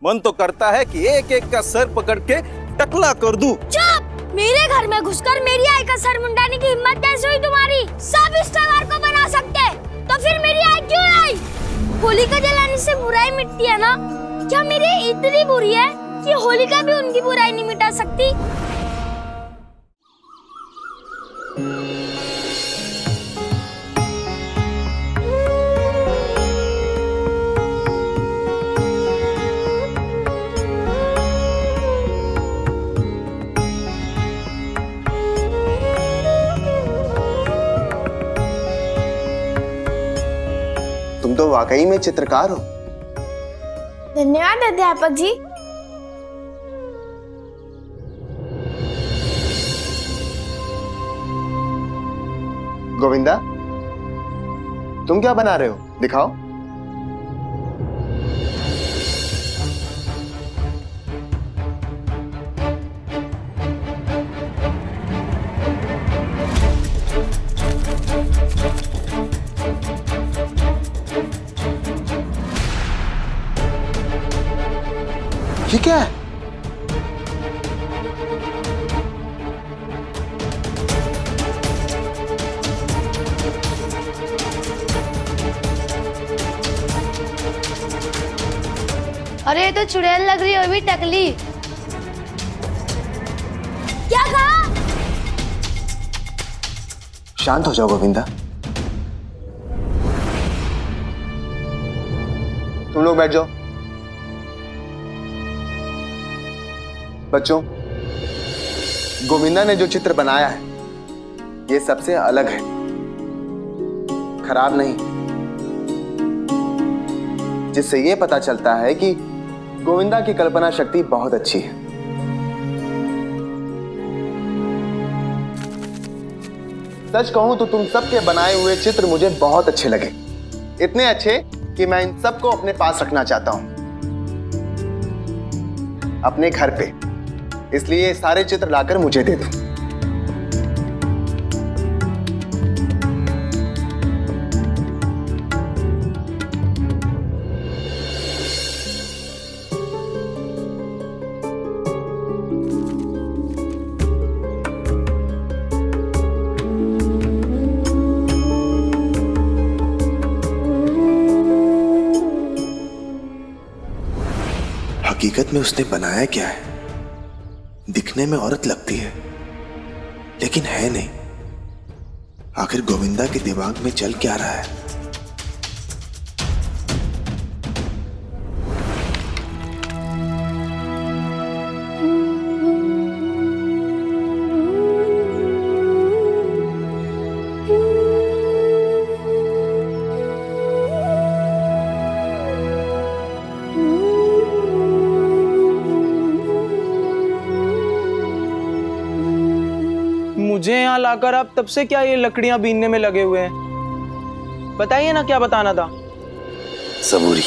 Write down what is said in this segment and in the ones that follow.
मन तो करता है कि एक एक का सर पकड़ के टकला कर दूं। चुप! मेरे घर में घुसकर मेरी आई का सर मुंडाने की हिम्मत कैसे हुई तुम्हारी? सब इस त्योहार को बना सकते, तो फिर मेरी आई क्यों आई? होलिका जलाने से बुराई मिटती है ना? क्या मेरी इतनी बुरी है कि होलिका भी उनकी बुराई नहीं मिटा सकती? तुम तो वाकई में चित्रकार हो। धन्यवाद अध्यापक जी। गोविंदा, तुम क्या बना रहे हो? दिखाओ। ये क्या है? अरे ये तो चुड़ैल लग रही है, अभी टकली। क्या कहा? शांत हो जाओ गोविंदा। तुम लोग बैठ जाओ। बच्चों, गोविंदा ने जो चित्र बनाया है ये सबसे अलग है, खराब नहीं, जिससे ये पता चलता है कि गोविंदा की कल्पना शक्ति बहुत अच्छी है। सच कहूं तो तुम सबके बनाए हुए चित्र मुझे बहुत अच्छे लगे, इतने अच्छे कि मैं इन सबको अपने पास रखना चाहता हूं, अपने घर पे। इसलिए सारे चित्र लाकर मुझे दे दो। हकीकत में उसने बनाया क्या है? दिखने में औरत लगती है लेकिन है नहीं। आखिर गोविंदा के दिमाग में चल क्या रहा है? मुझे यहाँ लाकर आप तब से क्या ये लकड़ियां बीनने में लगे हुए हैं? बताइए ना, क्या बताना था? सबूरी।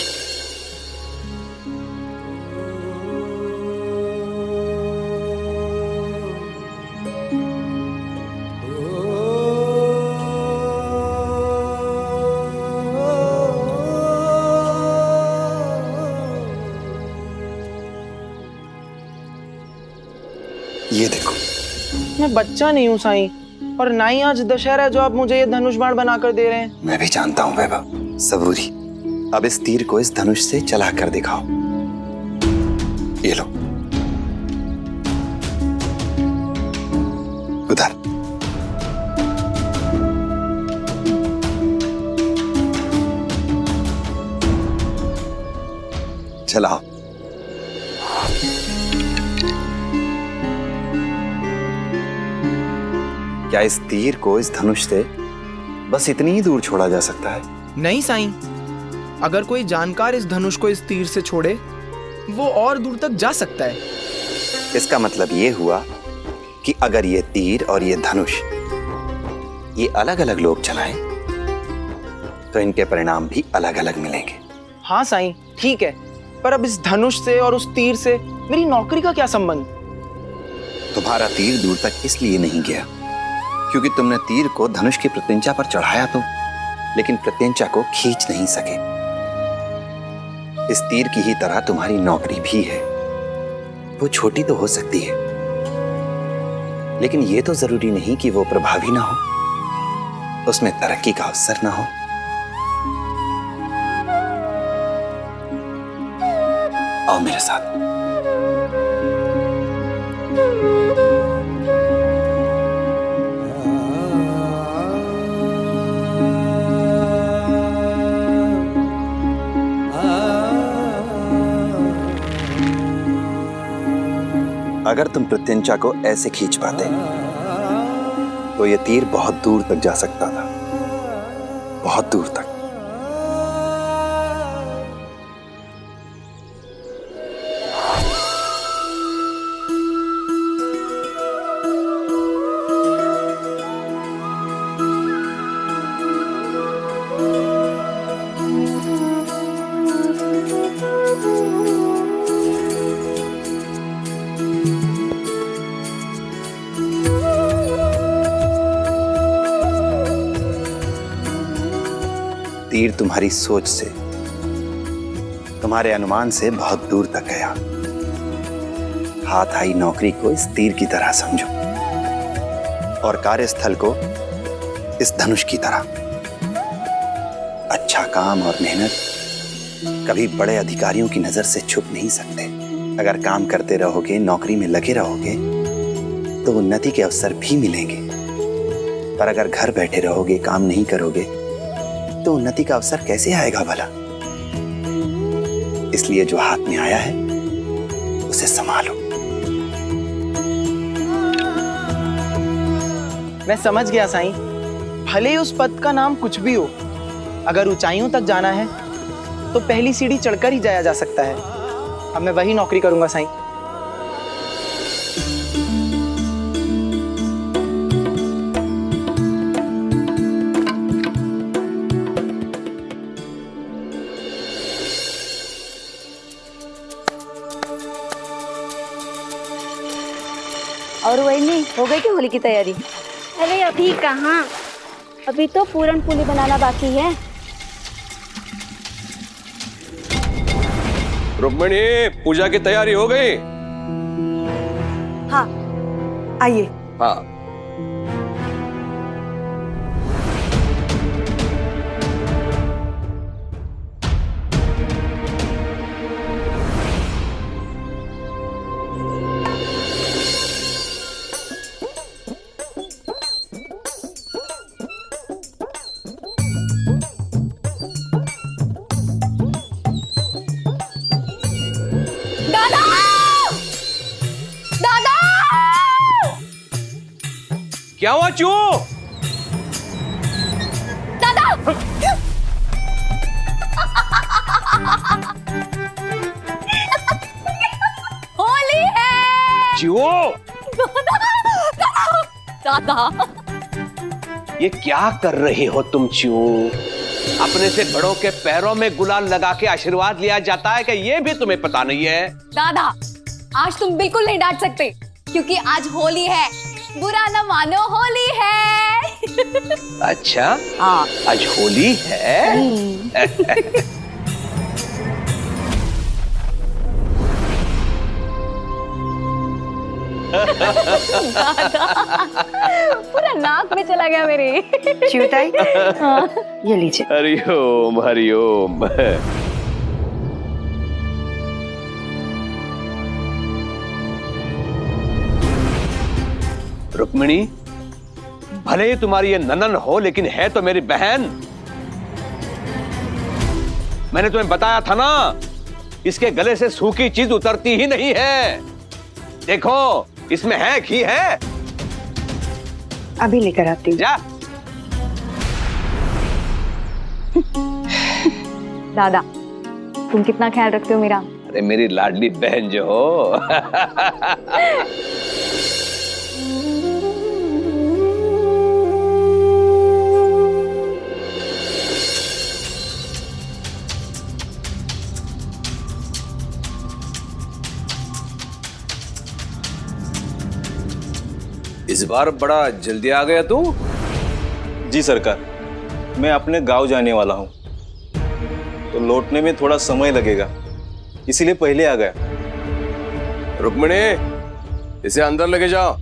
ये देखो। मैं बच्चा नहीं हूँ साईं, और ना ही आज दशहरा है जो आप मुझे ये धनुष बाण बनाकर दे रहे हैं। मैं भी जानता हूँ वैभव। सबूरी, अब इस तीर को इस धनुष से चला कर दिखाओ। ये लो। उधर। चलाओ। क्या इस तीर को इस धनुष से बस इतनी ही दूर छोड़ा जा सकता है? नहीं साईं, अगर कोई जानकार इस धनुष को इस तीर से छोड़े वो और दूर तक जा सकता है। इसका मतलब ये हुआ कि अगर ये तीर और ये धनुष ये अलग अलग लोग चलाएं तो इनके परिणाम भी अलग अलग मिलेंगे। हाँ साईं, ठीक है, पर अब इस धनुष से और उस तीर से मेरी नौकरी का क्या संबंध? तुम्हारा तीर दूर तक इसलिए नहीं गया क्योंकि तुमने तीर को धनुष की प्रत्यंचा पर चढ़ाया तो, लेकिन प्रत्यंचा को खींच नहीं सके। इस तीर की ही तरह तुम्हारी नौकरी भी है। वो छोटी तो हो सकती है, लेकिन ये तो जरूरी नहीं कि वो प्रभावी ना हो, उसमें तरक्की का अवसर ना हो। आओ मेरे साथ। अगर तुम प्रत्यंचा को ऐसे खींच पाते तो ये तीर बहुत दूर तक जा सकता था, बहुत दूर तक। तीर तुम्हारी सोच से, तुम्हारे अनुमान से बहुत दूर तक गया। हाथ आई नौकरी को इस तीर की तरह समझो और कार्यस्थल को इस धनुष की तरह। अच्छा काम और मेहनत कभी बड़े अधिकारियों की नजर से छुप नहीं सकते। अगर काम करते रहोगे, नौकरी में लगे रहोगे, तो उन्नति के अवसर भी मिलेंगे। पर अगर घर बैठे रहोगे, काम नहीं करोगे, तो उन्नति का अवसर कैसे आएगा भला? इसलिए जो हाथ में आया है उसे संभालो। मैं समझ गया साईं, भले ही उस पद का नाम कुछ भी हो, अगर ऊंचाइयों तक जाना है तो पहली सीढ़ी चढ़कर ही जाया जा सकता है। अब मैं वही नौकरी करूंगा साईं। और वही हो गई क्या होली की तैयारी? अरे अभी कहाँ, अभी तो पूरन पूली बनाना बाकी है। रुक्मिणी, पूजा की तैयारी हो गई? हाँ, आइए। हाँ। क्या हुआ चू? दादा! होली है! चू! दादा! ये क्या कर रहे हो तुम चू? अपने से बड़ों के पैरों में गुलाल लगा के आशीर्वाद लिया जाता है कि ये भी तुम्हें पता नहीं है? दादा, आज तुम बिल्कुल नहीं डांट सकते, क्योंकि आज होली है। बुरा न मानो, होली है। अच्छा, आज होली है? पूरा नाक में चला गया मेरे। चिवताई, ये लीजिए। हरिओम हरिओम। रुक्मिणी, भले ही तुम्हारी ये ननन हो, लेकिन है तो मेरी बहन। मैंने तुम्हें बताया था ना, इसके गले से सूखी चीज उतरती ही नहीं है। देखो, इसमें है, घी है। अभी लेकर आती हूँ। जा। दादा, तुम कितना ख्याल रखते हो मेरा। अरे मेरी लाडली बहन जो हो। इस बार बड़ा जल्दी आ गया तू। जी सरकार, मैं अपने गांव जाने वाला हूँ। तो लौटने में थोड़ा समय लगेगा, इसीलिए पहले आ गया। रुक्मिणी, इसे अंदर लेके जाओ।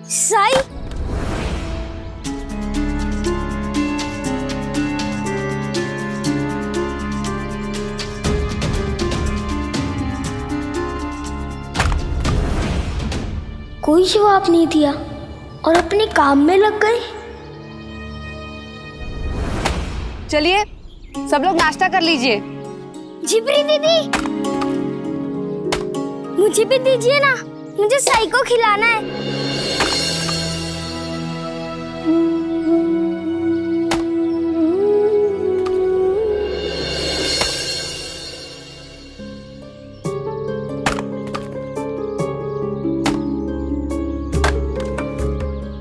साई, कोई जवाब नहीं दिया और अपने काम में लग गए। चलिए सब लोग नाश्ता कर लीजिए। जिब्री दीदी, मुझे भी दीजिए ना, मुझे साई को खिलाना है।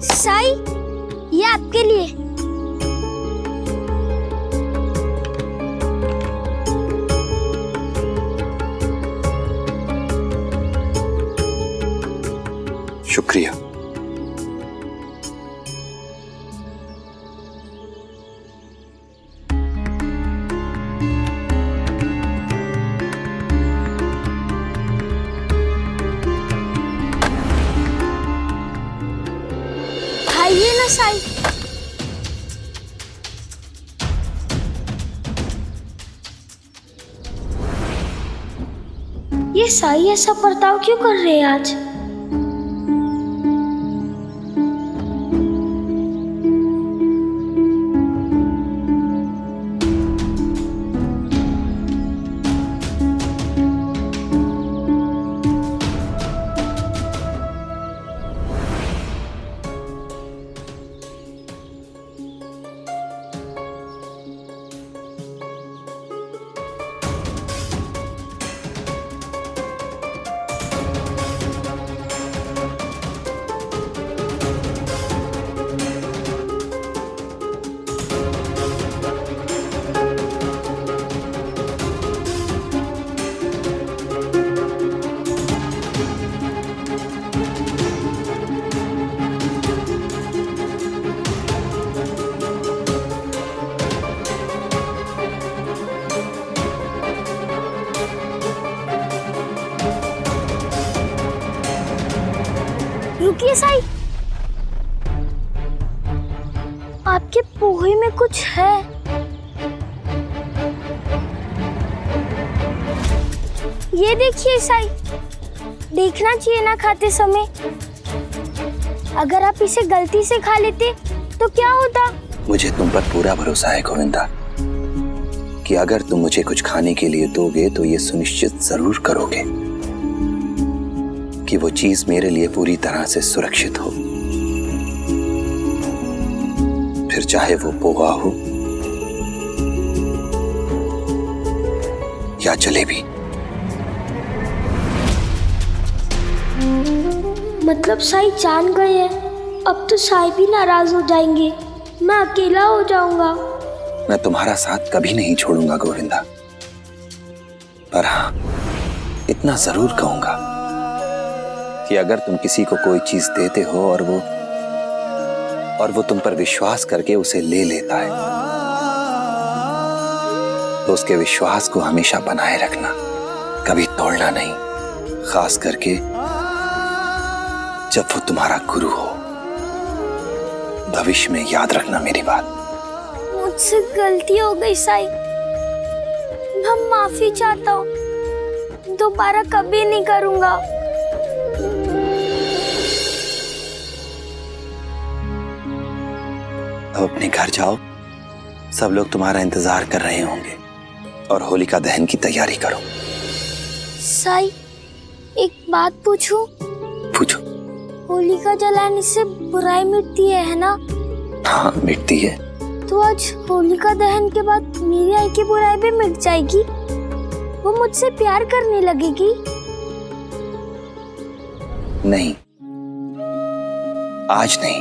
साई, ये आपके लिए। शुक्रिया। खाइए ना साई। ये साई ऐसा बर्ताव क्यों कर रहे हैं आज? रुकिए साई, आपके पोहे में कुछ है। ये देखिए साई, देखना चाहिए ना खाते समय। अगर आप इसे गलती से खा लेते तो क्या होता? मुझे तुम पर पूरा भरोसा है गोविंदा कि अगर तुम मुझे कुछ खाने के लिए दोगे तो ये सुनिश्चित जरूर करोगे कि वो चीज मेरे लिए पूरी तरह से सुरक्षित हो, फिर चाहे वो पोहा हो या जलेबी। मतलब साई जान गए हैं, अब तो साई भी नाराज हो जाएंगे, मैं अकेला हो जाऊंगा। मैं तुम्हारा साथ कभी नहीं छोड़ूंगा गोविंदा, पर हाँ इतना जरूर कहूंगा कि अगर तुम किसी को कोई चीज देते हो और वो तुम पर विश्वास करके उसे ले लेता है तो उसके विश्वास को हमेशा बनाए रखना, कभी तोड़ना नहीं, खास करके जब वो तुम्हारा गुरु हो। भविष्य में याद रखना मेरी बात। मुझसे गलती हो गई साई, मैं माफी चाहता हूँ, दोबारा कभी नहीं करूँगा। अब अपने घर जाओ, सब लोग तुम्हारा इंतजार कर रहे होंगे और होलिका दहन की तैयारी करो। साई, एक बात पूछूं? पूछो। होलिका जलाने से बुराई मिटती है ना? हाँ, मिटती है। तो आज होलिका दहन के बाद मेरी आई की बुराई भी मिट जाएगी? वो मुझसे प्यार करने लगेगी? नहीं, आज नहीं,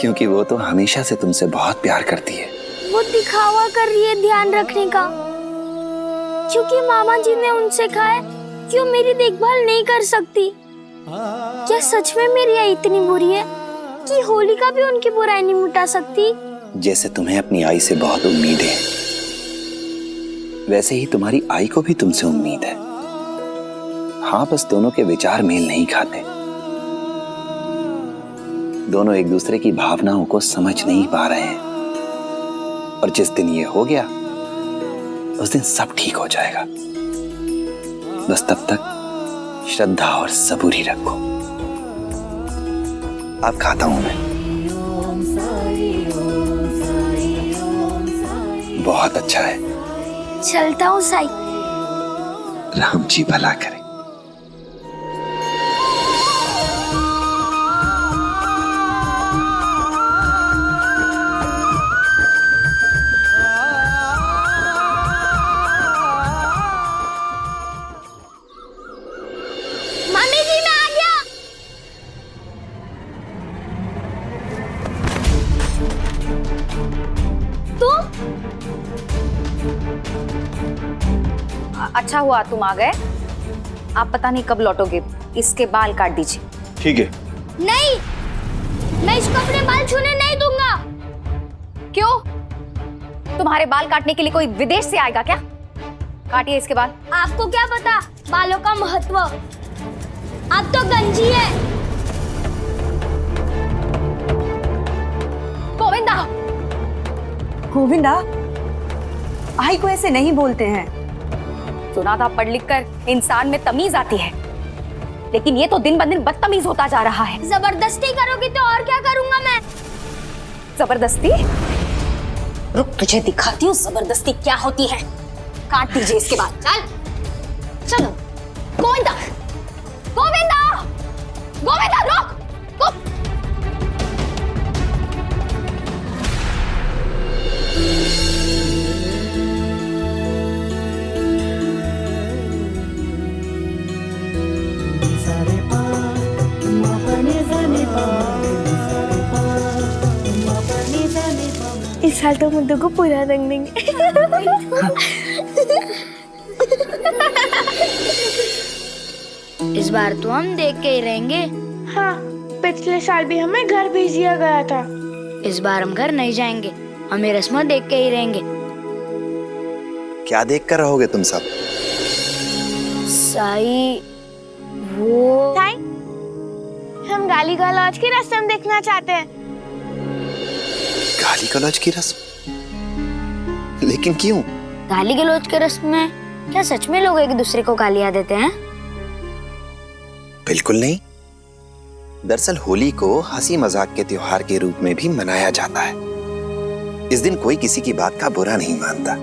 क्योंकि वो तो हमेशा से तुमसे बहुत प्यार करती है। वो दिखावा कर रही है ध्यान रखने का, क्योंकि मामा जी ने उनसे कहा है कि वो मेरी देखभाल नहीं कर सकती। क्या सच में मेरी आई इतनी बुरी है कि होलिका भी उनकी बुराई नहीं मिटा सकती? जैसे तुम्हें अपनी आई से बहुत उम्मीद है, वैसे ही तुम्हारी आई को भी तुमसे उम्मीद है। हाँ, बस दोनों के विचार मेल नहीं खाते। दोनों एक दूसरे की भावनाओं को समझ नहीं पा रहे हैं, और जिस दिन ये हो गया उस दिन सब ठीक हो जाएगा। बस तब तक श्रद्धा और सबूरी रखो। अब खाता हूं मैं। बहुत अच्छा है। चलता हूँ साई। राम जी भला करे। मम्मी जी, मैं आ गया। तुम? अच्छा हुआ तुम आ गए। आप पता नहीं कब लौटोगे। इसके बाल काट दीजिए। ठीक है। नहीं, मैं इसको अपने बाल छूने नहीं दूंगा। क्यों? तुम्हारे बाल काटने के लिए कोई विदेश से आएगा क्या? काटिए इसके बाल। आपको क्या पता बालों का महत्व? आप तो गंजी है। गोविंदा, गोविंदा, आई को ऐसे नहीं बोलते हैं। सुना था पढ़ लिख कर इंसान में तमीज आती है, लेकिन ये तो दिन ब दिन बदतमीज होता जा रहा है। जबरदस्ती करोगी तो और क्या करूंगा मैं? जबरदस्ती? रुक, तुझे दिखाती हूँ जबरदस्ती क्या होती है। काट दीजिए इसके बाद। चल चलो। गोविंदा, गोविंदा, गोविंदा, रुक, रुक। इस साल तो मुद्दों को पूरा रंग देंगे। इस बार तो हम देख के ही रहेंगे। हाँ, पिछले साल भी हमें घर भेज दिया गया था। इस बार हम घर नहीं जाएंगे, हमें रस्म देख के ही रहेंगे। क्या देख कर रहोगे तुम सब? साई, वो साई, हम गाली गलौज की रस्म देखना चाहते हैं। गाली गलौज की रस्म? लेकिन क्यों? गाली गलौज के रस्म में क्या सच में लोग एक दूसरे को गालियां देते हैं? बिल्कुल नहीं। दरअसल होली को हंसी मजाक के त्योहार के रूप में भी मनाया जाता है। इस दिन कोई किसी की बात का बुरा नहीं मानता,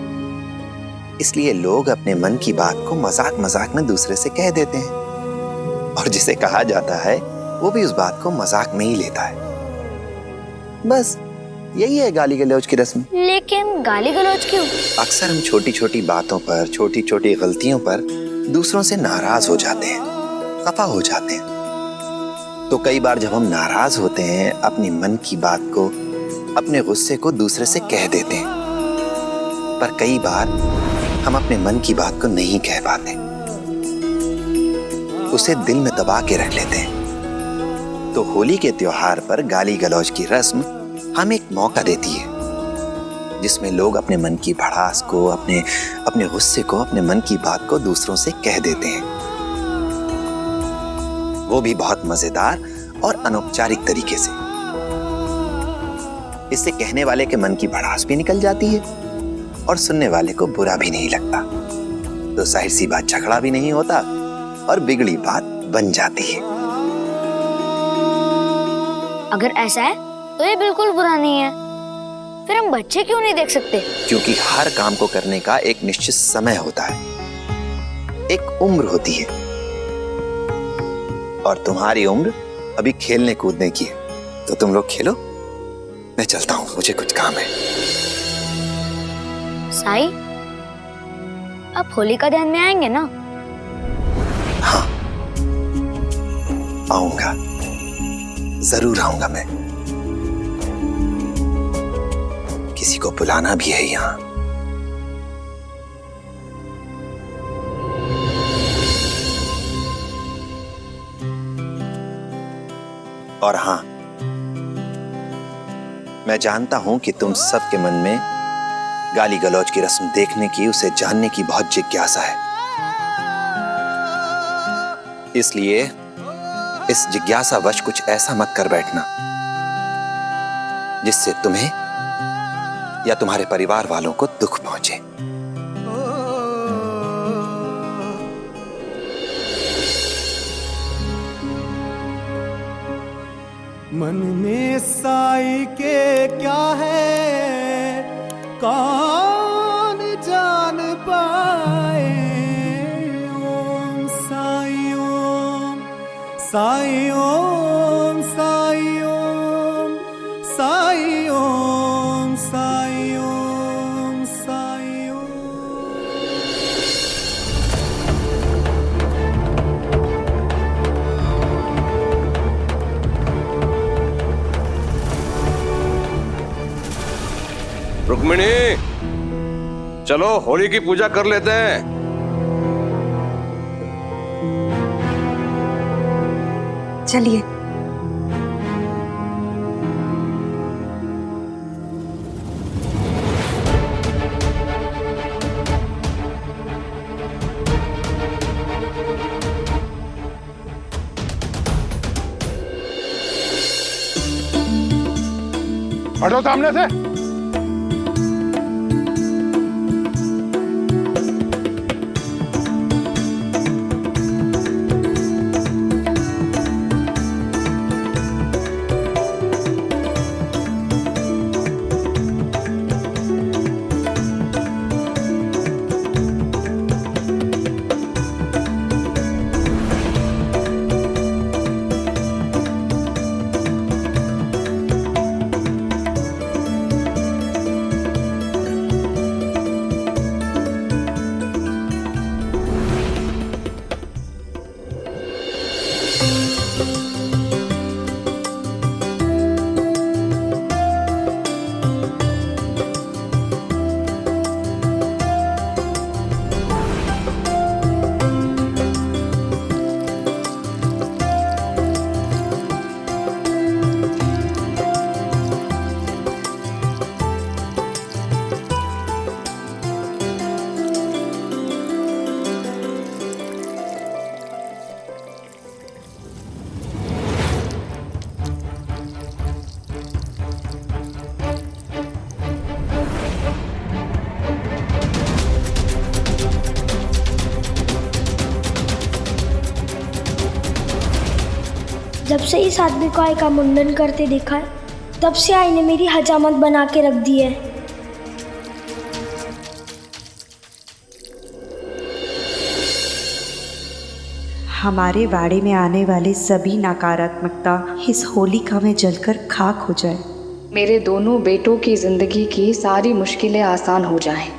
इसलिए लोग अपने मन की बात को मजाक मजाक में दूसरे से कह देते हैं, और जिसे कहा जाता है वो भी उस बात को मजाक में ही लेता है। बस यही है गाली गलौज की रस्म। लेकिन गाली गलौज क्यों? अक्सर हम छोटी छोटी बातों पर, छोटी छोटी गलतियों पर दूसरों से नाराज हो जाते हैं, खफा हो जाते हैं। तो कई बार जब हम नाराज होते हैं, अपने मन की बात को, अपने गुस्से को दूसरे से कह देते हैं, पर कई बार हम अपने मन की बात को नहीं कह पाते, उसे दिल में दबा के रख लेते हैं। तो होली के त्योहार पर गाली गलौज की रस्म हमें एक मौका देती है, जिसमें लोग अपने मन की भड़ास को, अपने गुस्से को, अपने मन की बात को दूसरों से कह देते हैं, वो भी बहुत मजेदार और अनौपचारिक तरीके से। इससे कहने वाले के मन की भड़ास भी निकल जाती है और सुनने वाले को बुरा भी नहीं लगता। तो जाहिर सी बात, झगड़ा भी नहीं होता और बिगड़ी बात बन जाती है। अगर ऐसा है तो ये बिल्कुल बुरा नहीं है। फिर हम बच्चे क्यों नहीं देख सकते? क्योंकि हर काम को करने का एक निश्चित समय होता है। एक उम्र होती है और तुम्हारी उम्र अभी खेलने कूदने की है, तो तुम लोग खेलो, मैं चलता हूं, मुझे कुछ काम है। साईं, आप होलिका दहन में आएंगे ना? हाँ, आऊंगा, जरूर आऊंगा। मैं किसी को बुलाना भी है यहाँ। और हाँ, मैं जानता हूं कि तुम सबके मन में गाली गलौज की रस्म देखने की, उसे जानने की बहुत जिज्ञासा है। इसलिए इस जिज्ञासावश कुछ ऐसा मत कर बैठना जिससे तुम्हें या तुम्हारे परिवार वालों को दुख पहुंचे। मन में साई के क्या है कौन जान पाए। ओम साई ओम साई ओम साई ओम साई ओम साई ओम साई ओम। रुक्मिणी, चलो होली की पूजा कर लेते हैं। चलिए। हटो सामने से। जब से इस आदमी को आई का मुंडन करते देखा है, तब से आई ने मेरी हजामत बना के रख दी है। हमारे बाड़े में आने वाले सभी नकारात्मकता इस होलिका में जलकर खाक हो जाए। मेरे दोनों बेटों की जिंदगी की सारी मुश्किलें आसान हो जाएं।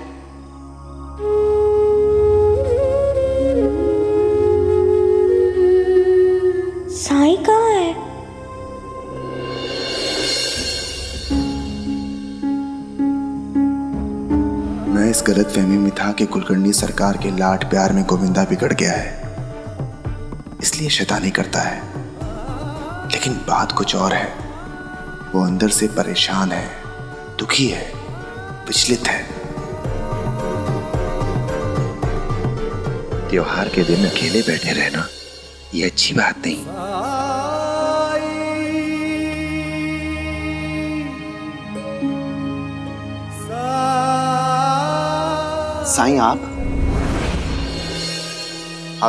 साईं कहाँ है? मैं इस गलतफहमी में था कि कुलकर्णी सरकार के लाड प्यार में गोविंदा बिगड़ गया है, इसलिए शैतानी करता है। लेकिन बात कुछ और है। वो अंदर से परेशान है, दुखी है, विचलित है। त्योहार के दिन अकेले बैठे रहना ये अच्छी बात नहीं। साईं, आप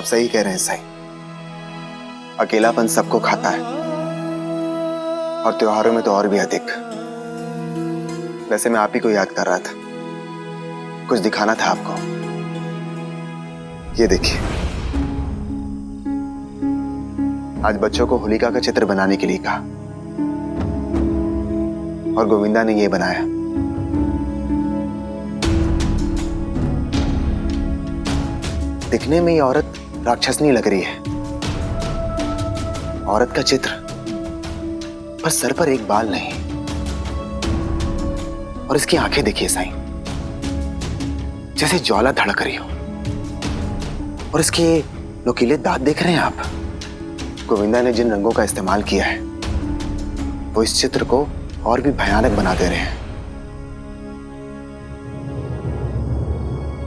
सही कह रहे हैं साईं। अकेलापन सबको खाता है, और त्योहारों में तो और भी अधिक। वैसे मैं आप ही को याद कर रहा था, कुछ दिखाना था आपको। ये देखिए, आज बच्चों को होलिका का चित्र बनाने के लिए कहा और गोविंदा ने ये बनाया। दिखने में ये औरत राक्षसनी लग रही है, औरत का चित्र, पर सर पर एक बाल नहीं। और इसकी आंखें देखिए साईं, जैसे ज्वाला धड़क रही हो। और इसके नुकीले दांत देख रहे हैं आप? गोविंदा ने जिन रंगों का इस्तेमाल किया है वो इस चित्र को और भी भयानक बना दे रहे हैं।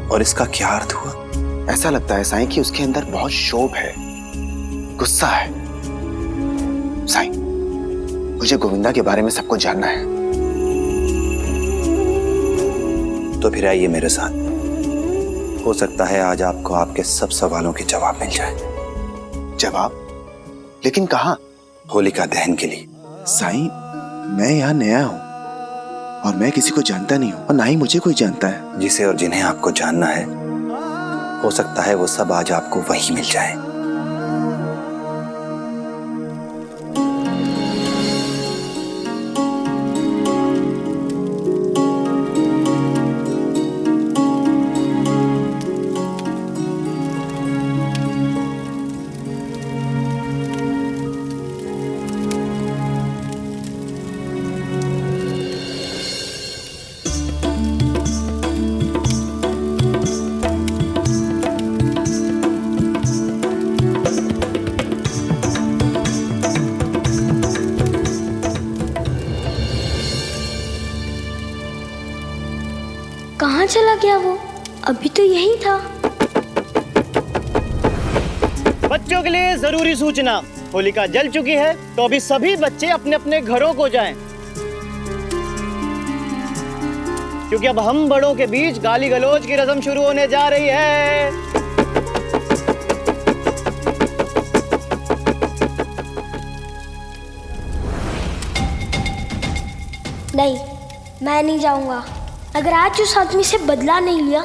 और इसका क्या अर्थ हुआ? ऐसा लगता है साईं कि उसके अंदर बहुत क्षोभ है, गुस्सा है। साईं, मुझे गोविंदा के बारे में सब कुछ जानना है। तो फिर आइए मेरे साथ। हो सकता है आज आपको आपके सब सवालों के जवाब मिल जाए। जवाब? लेकिन कहां? होलिका दहन के लिए। साईं, मैं यहाँ नया हूँ और मैं किसी को जानता नहीं हूँ और ना ही मुझे कोई जानता है। जिसे और जिन्हें आपको जानना है, हो सकता है वो सब आज आपको वहीं मिल जाए। कहाँ चला गया वो? अभी तो यही था। बच्चों के लिए जरूरी सूचना, होलिका जल चुकी है तो अभी सभी बच्चे अपने अपने घरों को जाएं। क्योंकि अब हम बड़ों के बीच गाली गलौज की रस्म शुरू होने जा रही है। नहीं, मैं नहीं जाऊंगा। अगर आज उस आदमी से बदला नहीं लिया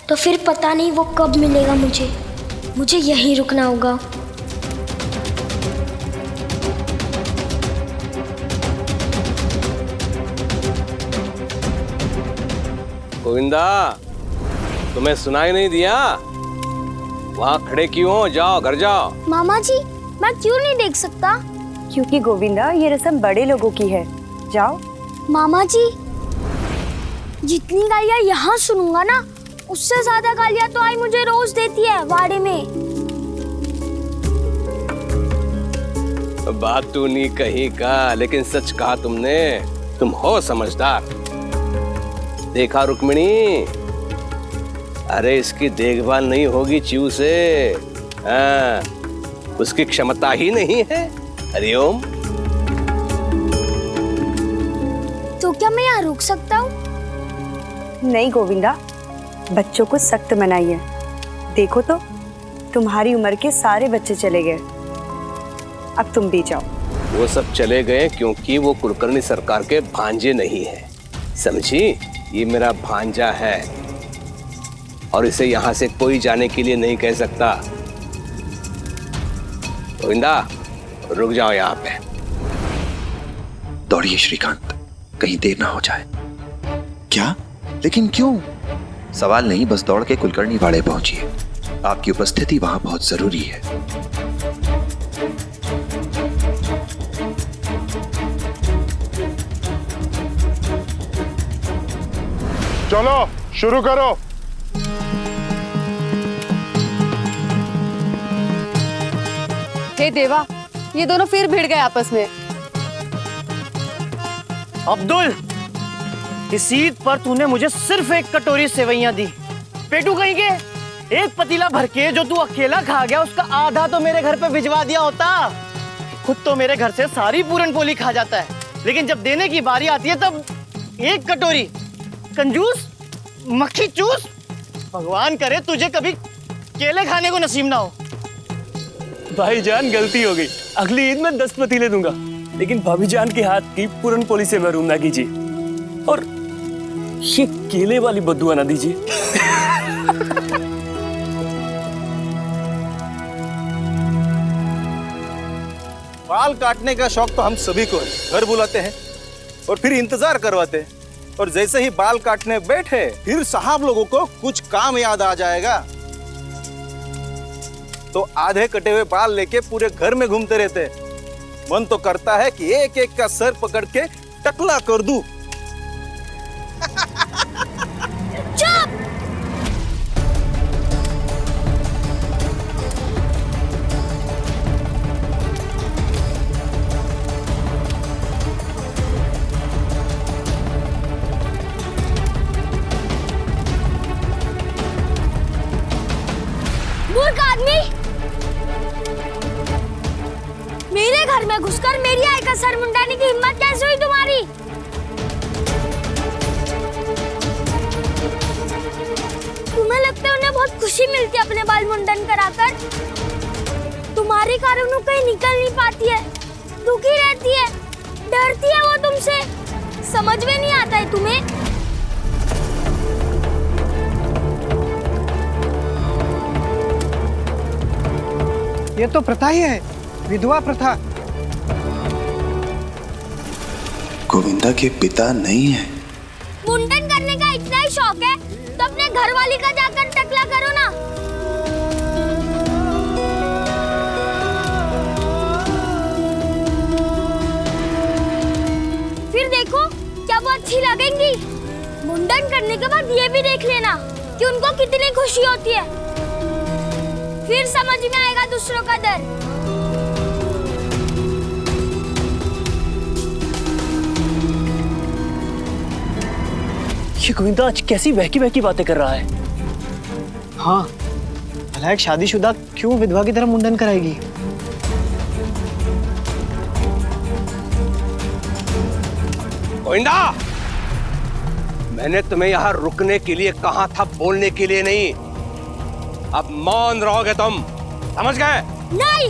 तो फिर पता नहीं वो कब मिलेगा मुझे। मुझे यहीं रुकना होगा। गोविंदा, तुम्हें सुनाई नहीं दिया? वहाँ खड़े क्यों हो? जाओ घर जाओ। मामा जी, मैं क्यों नहीं देख सकता? क्योंकि गोविंदा, ये रस्म बड़े लोगों की है। जाओ। मामा जी, जितनी गालियाँ यहाँ सुनूंगा ना, उससे ज्यादा गालियाँ तो आई मुझे रोज देती है वाड़े में। बात तू नहीं कही का, लेकिन सच कहा तुमने। तुम हो समझदार। देखा रुक्मिणी, अरे इसकी देखभाल नहीं होगी च्यू से। उसकी क्षमता ही नहीं है। हरिओम। तो क्या मैं यहाँ रुक सकता हूँ? नहीं गोविंदा, बच्चों को सख्त मनाइए। देखो तो, तुम्हारी उम्र के सारे बच्चे चले गए, अब तुम भी जाओ। वो सब चले गए क्योंकि वो कुलकर्णी सरकार के भांजे नहीं है, समझी? ये मेरा भांजा है और इसे यहाँ से कोई जाने के लिए नहीं कह सकता। गोविंदा, रुक जाओ यहाँ पे। दौड़िए श्रीकांत, कहीं देर ना हो जाए। क्या? लेकिन क्यों? सवाल नहीं, बस दौड़ के कुलकर्णी वाड़े पहुंचिए। आपकी उपस्थिति वहां बहुत जरूरी है। चलो शुरू करो। हे देवा, ये दोनों फिर भिड़ गए आपस में। अब्दुल, इस ईद पर तूने मुझे सिर्फ एक कटोरी सेवइयां दी। पेटू कहीं के, एक पतीला भर के जो तू अकेला खा गया, उसका आधा तो मेरे घर पे भिजवा दिया होता। खुद तो मेरे घर से सारी पूरन पोली खा जाता है, लेकिन जब देने की बारी आती है तब एक कटोरी। कंजूस, मक्खी चूस। भगवान करे तुझे कभी केले खाने को नसीब ना हो। भाईजान, गलती हो गई। अगली ईद में 10 पतीले दूंगा, लेकिन भाभी जान के हाथ की पूरन पोली से महरूम ना कीजिए और ये केले वाली बद्दुआ ना दीजिए। बाल काटने का शौक तो हम सभी को है। घर बुलाते हैं और फिर इंतजार करवाते हैं, और जैसे ही बाल काटने बैठे फिर साहब लोगों को कुछ काम याद आ जाएगा तो आधे कटे हुए बाल लेके पूरे घर में घूमते रहते हैं। मन तो करता है कि एक एक का सर पकड़ के टकला कर दूं। चुप! मूर्ख आदमी, मेरे घर में घुसकर मेरी आई का सर मुंडाने की हिम्मत कैसे हुई तुम्हारी? तुम्हें लगता है उन्हें बहुत खुशी मिलती है अपने बाल मुंडन कराकर? तुम्हारे कारण वो कहीं निकल नहीं पाती है, दुखी रहती है, डरती है वो तुमसे। समझ में नहीं आता है तुम्हें? ये तो प्रथा ही है, विधवा प्रथा। गोविंदा के पिता नहीं है। मुंडन करने का इतना ही शौक है तो अपने घर वाली का जाकर टकला करो ना। फिर देखो क्या वो अच्छी लगेंगी। मुंडन करने के बाद ये भी देख लेना कि उनको कितनी खुशी होती है, फिर समझ में आएगा दूसरों का दर्द। ये गोविंदा आज कैसी बहकी बहकी बातें कर रहा है। हाँ, भला एक शादीशुदा क्यों विधवा की तरह मुंडन कराएगी? गोविंदा, मैंने तुम्हें यहाँ रुकने के लिए कहा था, बोलने के लिए नहीं। अब मौन रहोगे तुम, समझ गए? नहीं,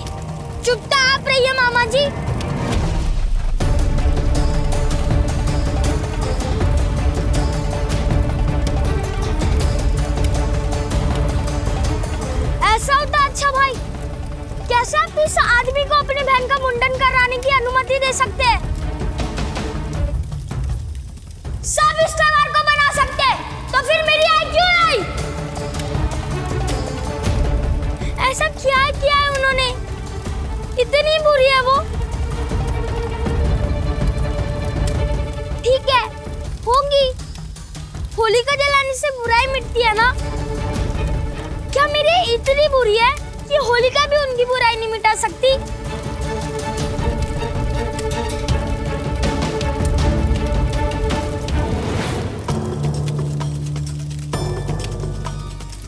चुपचाप रहिए मामा जी। ऐसा होता अच्छा भाई, कैसे आप इस आदमी को अपने बहन का मुंडन कराने की अनुमति दे सकते हैं? सब इस त्योहार को बना सकते हैं, तो फिर मेरी आई क्यों आई? ऐसा क्या किया है उन्होंने? इतनी बुरी है वो? ठीक है, होगी। होलिका जलाने से बुराई मिटती है ना? क्या मेरी इतनी बुरी है कि होलिका भी उनकी बुराई नहीं मिटा सकती?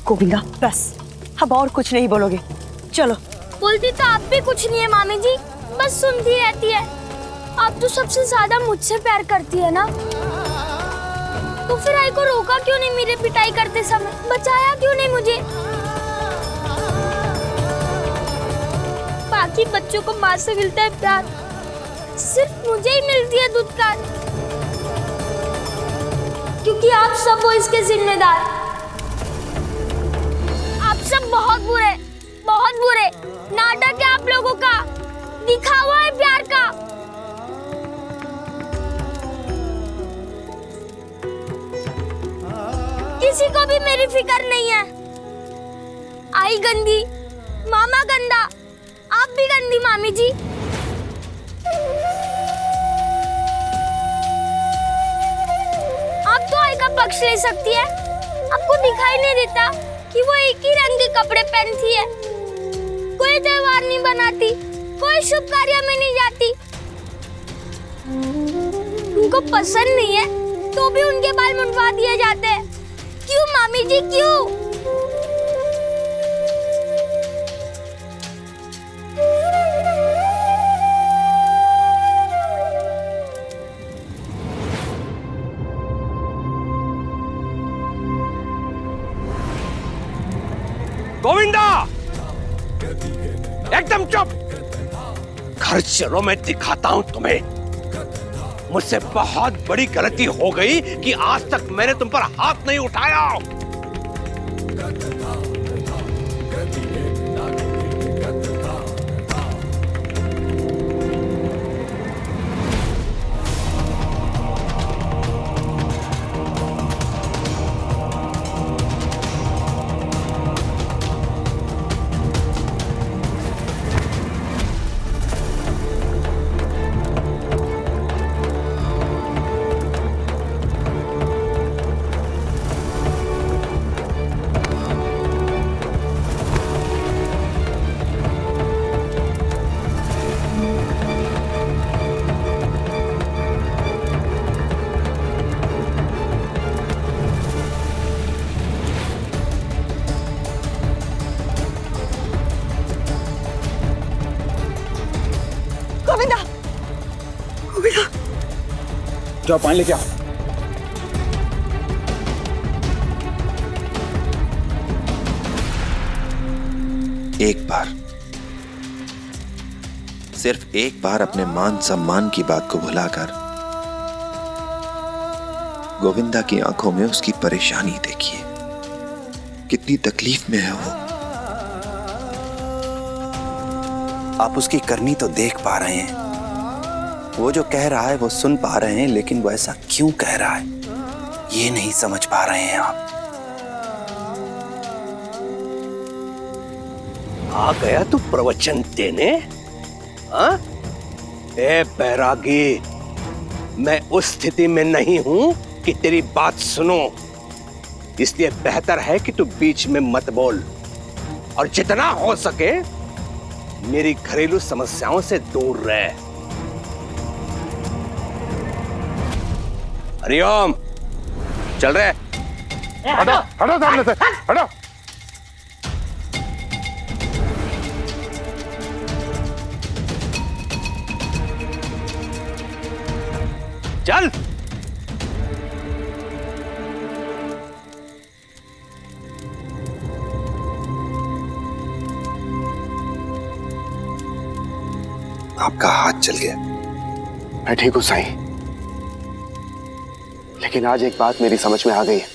गोविंदा बस, अब और कुछ नहीं बोलोगे, चलो। बोलती तो आप भी कुछ नहीं है मामी जी, बस सुनती रहती है। आप तो सबसे ज्यादा मुझसे प्यार करती है ना, तो फिर आई को रोका क्यों नहीं? मेरे पिटाई करते समय बचाया क्यों नहीं मुझे? बाकी बच्चों को माँ से मिलता है प्यार, सिर्फ मुझे ही मिलती है दुत्कार, क्योंकि आप सब वो इसके जिम्मेदार। आप सब बहुत बुरे, बहुत बुरे। नाटक है आप लोगों का, दिखा हुआ है प्यार का। किसी को भी मेरी फिक्र नहीं है। आई गंदी, मामा गंदा, आप भी गंदी मामी जी। आप तो आई का पक्ष ले सकती है। आपको दिखाई नहीं देता कि वो एक ही रंग के कपड़े पहनती है, कोई त्योहार नहीं बनाती, कोई शुभ कार्य में नहीं जाती। उनको पसंद नहीं है तो भी उनके बाल मुंडवा दिए जाते हैं। क्यों मामी जी, क्यों? गोविंदा, एकदम चुप। घर चलो, मैं दिखाता हूं तुम्हें। मुझसे बहुत बड़ी गलती हो गई कि आज तक मैंने तुम पर हाथ नहीं उठाया। गोविंदा, गोविंदा, जाओ पानी लेके आओ। एक बार, सिर्फ एक बार अपने मान सम्मान की बात को भुलाकर गोविंदा की आंखों में उसकी परेशानी देखिए, कितनी तकलीफ में है वो। आप उसकी करनी तो देख पा रहे हैं, वो जो कह रहा है वो सुन पा रहे हैं, लेकिन वो ऐसा क्यों कह रहा है ये नहीं समझ पा रहे हैं आप। आ गया तू प्रवचन देने? हाँ? ए बैरागी, मैं उस स्थिति में नहीं हूं कि तेरी बात सुनो, इसलिए बेहतर है कि तू बीच में मत बोल और जितना हो सके मेरी घरेलू समस्याओं से दूर रह। हरिओम, चल रहे? हटो हटो सामने से, हटो। चल। आपका हाथ चल गया। मैं ठीक हूं साईं, लेकिन आज एक बात मेरी समझ में आ गई है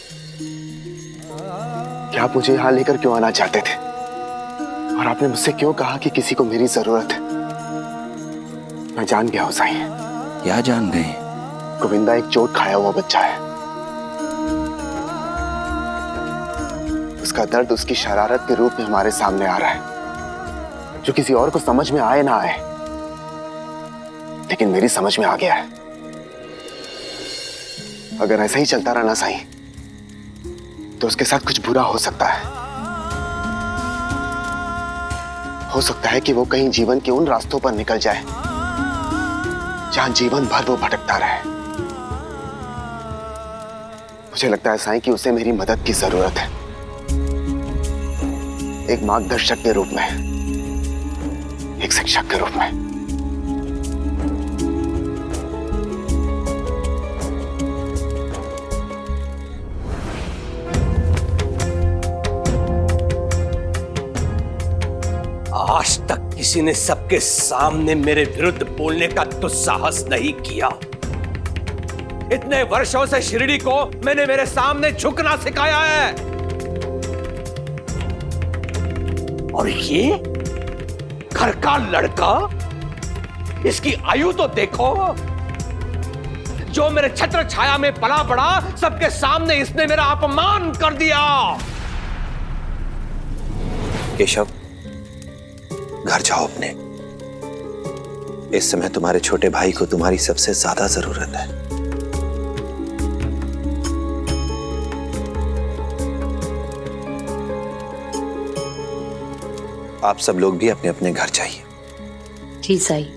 कि आप मुझे यहां लेकर क्यों आना चाहते थे, और आपने मुझसे क्यों कहा कि किसी को मेरी जरूरत है। मैं जान गया हूं साईं। क्या जान गए? गोविंदा एक चोट खाया हुआ बच्चा है। उसका दर्द उसकी शरारत के रूप में हमारे सामने आ रहा है, जो किसी और को समझ में आए ना आए, लेकिन मेरी समझ में आ गया है। अगर ऐसा ही चलता रहा ना साईं, तो उसके साथ कुछ बुरा हो सकता है। हो सकता है कि वो कहीं जीवन के उन रास्तों पर निकल जाए जहां जीवन भर वो भटकता रहे। मुझे लगता है साईं कि उसे मेरी मदद की जरूरत है, एक मार्गदर्शक के रूप में, एक शिक्षक के रूप में। आज तक किसी ने सबके सामने मेरे विरुद्ध बोलने का दुस्साहस नहीं किया। इतने वर्षों से शिरडी को मैंने मेरे सामने झुकना सिखाया है, और ये घर का लड़का, इसकी आयु तो देखो, जो मेरे छत्र छाया में पला पड़ा, सबके सामने इसने मेरा अपमान कर दिया। केशव, घर जाओ अपने। इस समय तुम्हारे छोटे भाई को तुम्हारी सबसे ज्यादा जरूरत है। आप सब लोग भी अपने अपने घर जाइए। जी साईं।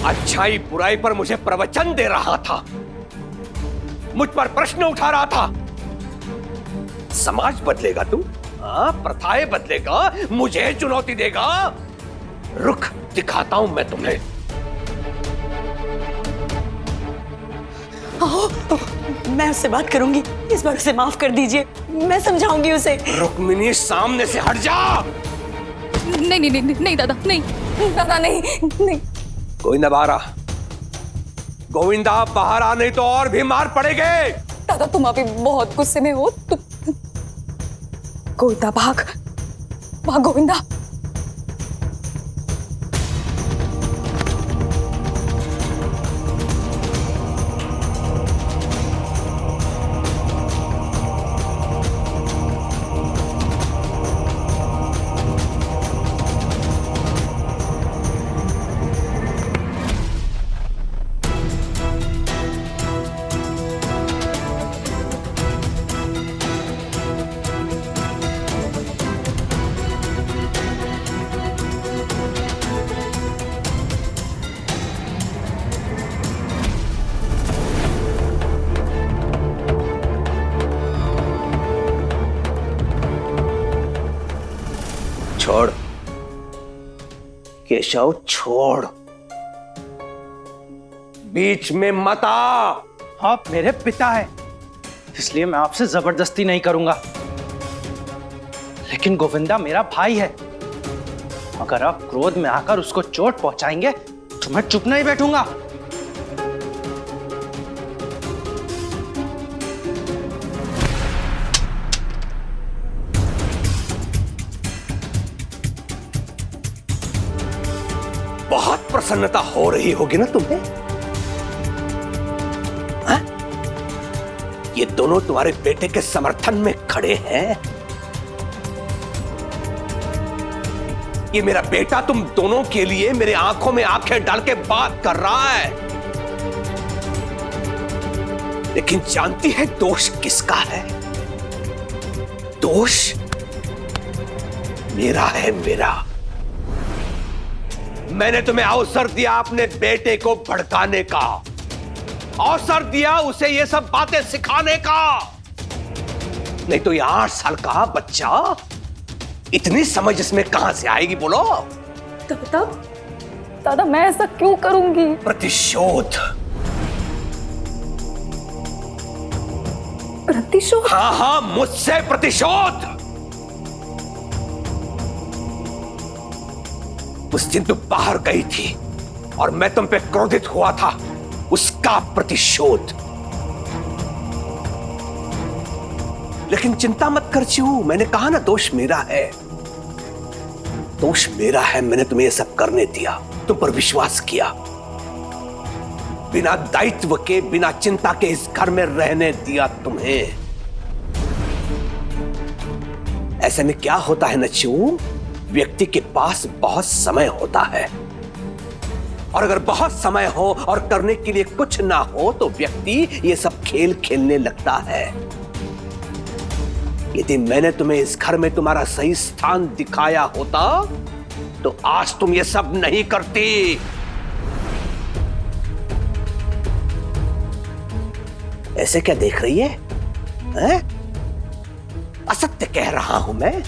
अच्छाई बुराई पर मुझे प्रवचन दे रहा था, मुझ पर प्रश्न उठा रहा था। समाज बदलेगा तू? प्रथाएं बदलेगा, मुझे चुनौती देगा? रुख दिखाता हूं मैं तुम्हें। मैं उससे बात करूंगी, इस बार उसे माफ कर दीजिए, मैं समझाऊंगी उसे। रुक्मिणी, सामने से हट जा। नहीं नहीं नहीं नहीं दादा, नहीं दादा, नहीं नहीं। गोविंदा बाहर आ। गोविंदा बाहर आ, नहीं तो और भी मार पड़ेगे। दादा तुम अभी बहुत गुस्से में हो। तुम गोविंदा भाग भाग गोविंदा। छोड़ केशव, छोड़, बीच में मत आ। आप मेरे पिता है, इसलिए मैं आपसे जबरदस्ती नहीं करूंगा। लेकिन गोविंदा मेरा भाई है, अगर आप क्रोध में आकर उसको चोट पहुंचाएंगे तो मैं चुप नहीं बैठूंगा। बहुत प्रसन्नता हो रही होगी ना तुम्हें? हा? ये दोनों तुम्हारे बेटे के समर्थन में खड़े हैं। ये मेरा बेटा तुम दोनों के लिए मेरे आंखों में आंखें डाल के बात कर रहा है, लेकिन जानती है दोष किसका है? दोष मेरा है, मेरा। मैंने तुम्हें अवसर दिया अपने बेटे को भड़काने का, अवसर दिया उसे ये सब बातें सिखाने का। नहीं तो ये 8 साल का बच्चा, इतनी समझ इसमें कहां से आएगी बोलो? दादा मैं ऐसा क्यों करूंगी? प्रतिशोध। प्रतिशोध? हाँ, मुझसे प्रतिशोध। उस दिन तुम बाहर गई थी और मैं तुम पे क्रोधित हुआ था, उसका प्रतिशोध। लेकिन चिंता मत कर चिऊ, मैंने कहा ना दोष मेरा है, दोष मेरा है। मैंने तुम्हें यह सब करने दिया, तुम पर विश्वास किया, बिना दायित्व के, बिना चिंता के इस घर में रहने दिया तुम्हें। ऐसे में क्या होता है नचिऊ, व्यक्ति के पास बहुत समय होता है, और अगर बहुत समय हो और करने के लिए कुछ ना हो तो व्यक्ति ये सब खेल खेलने लगता है। यदि मैंने तुम्हें इस घर में तुम्हारा सही स्थान दिखाया होता तो आज तुम ये सब नहीं करती। ऐसे क्या देख रही है, हैं? असत्य कह रहा हूं मैं।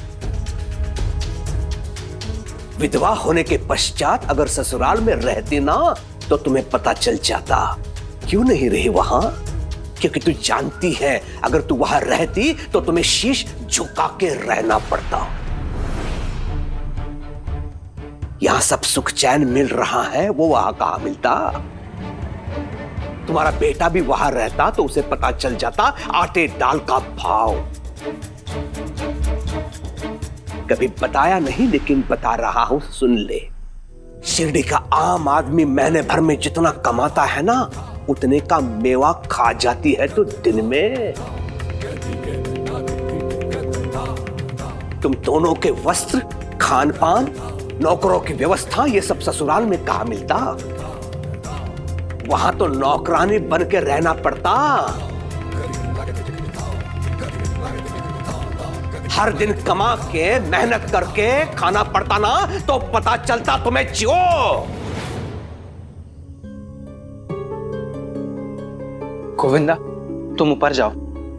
विधवा होने के पश्चात अगर ससुराल में रहती ना तो तुम्हें पता चल जाता। क्यों नहीं रही वहां? क्योंकि तू जानती है अगर तू वहां रहती तो तुम्हें शीश झुका के रहना पड़ता। यहां सब सुख चैन मिल रहा है, वो वहां कहां मिलता? तुम्हारा बेटा भी वहां रहता तो उसे पता चल जाता आटे दाल का भाव। कभी बताया नहीं, लेकिन बता रहा हूं, सुन ले। शिरडी का आम आदमी महीने भर में जितना कमाता है ना, उतने का मेवा खा जाती है तो दिन में। तुम दोनों के वस्त्र, खान पान, नौकरों की व्यवस्था, ये सब ससुराल में कहां मिलता? वहां तो नौकरानी बन के रहना पड़ता। हर दिन कमा के मेहनत करके खाना पड़ता ना तो पता चलता तुम्हें जियो। गोविंदा तुम ऊपर जाओ,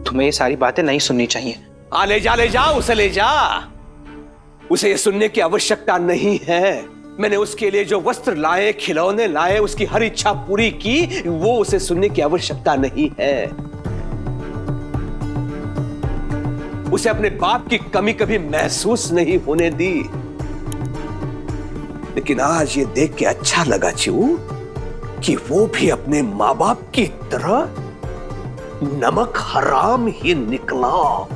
तुम्हें ये सारी बातें नहीं सुननी चाहिए। ले जा उसे ले जा। उसे ये सुनने की आवश्यकता नहीं है। मैंने उसके लिए जो वस्त्र लाए, खिलौने लाए, उसकी हर इच्छा पूरी की, वो उसे सुनने की आवश्यकता नहीं है। उसे अपने बाप की कमी कभी महसूस नहीं होने दी। लेकिन आज ये देख के अच्छा लगा चिऊ कि वो भी अपने माँ बाप की तरह नमक हराम ही निकला।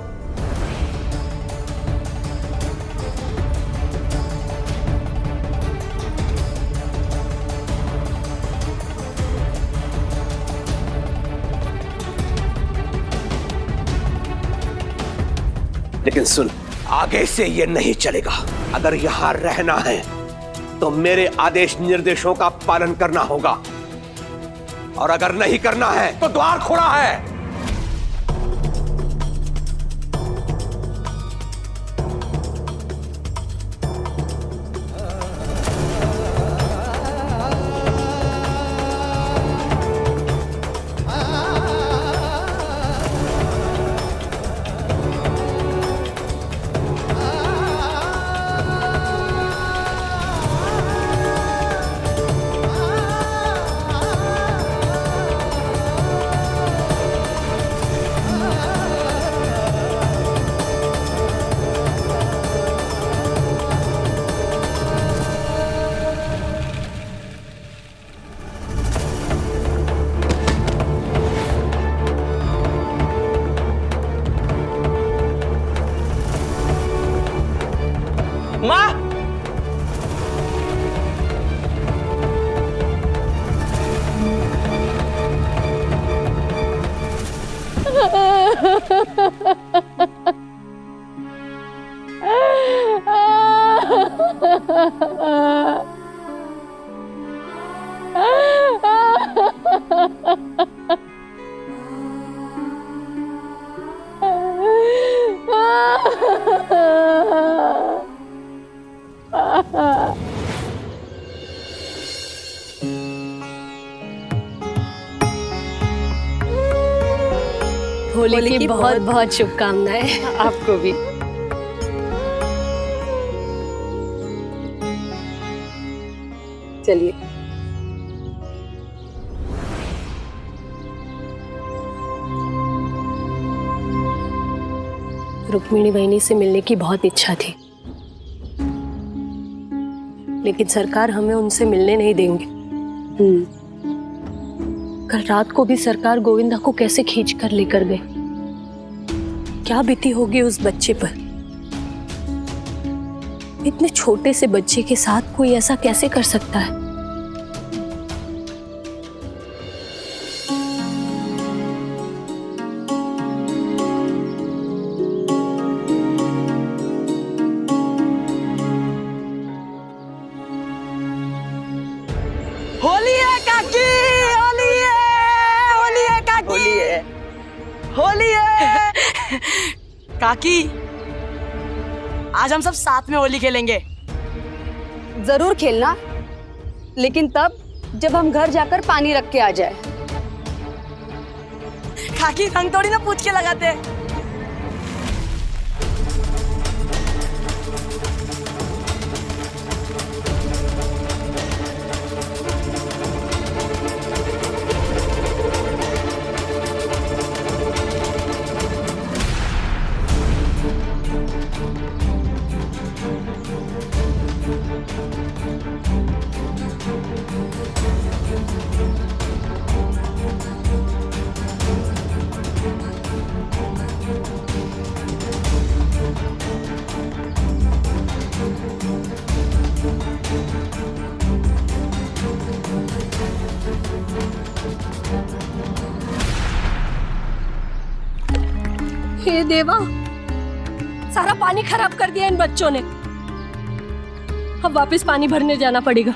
लेकिन सुन, आगे से ये नहीं चलेगा। अगर यहां रहना है तो मेरे आदेश निर्देशों का पालन करना होगा, और अगर नहीं करना है तो द्वार खुला है। माँ होली की बहुत बहुत शुभकामनाएं। आपको भी। चलिए। रुक्मिणी बहनी से मिलने की बहुत इच्छा थी, लेकिन सरकार हमें उनसे मिलने नहीं देंगे। कल रात को भी सरकार गोविंदा को कैसे खींच कर लेकर गए। क्या बीती होगी उस बच्चे पर। इतने छोटे से बच्चे के साथ कोई ऐसा कैसे कर सकता है। होली है काकी, होली है, होली है काकी, होली है, होली है। काकी, आज हम सब साथ में होली खेलेंगे। जरूर खेलना, लेकिन तब जब हम घर जाकर पानी रख के आ जाए। काकी रंग थोड़ी ना पूछ के लगाते हैं। हे देवा, सारा पानी खराब कर दिया इन बच्चों ने। अब वापस पानी भरने जाना पड़ेगा।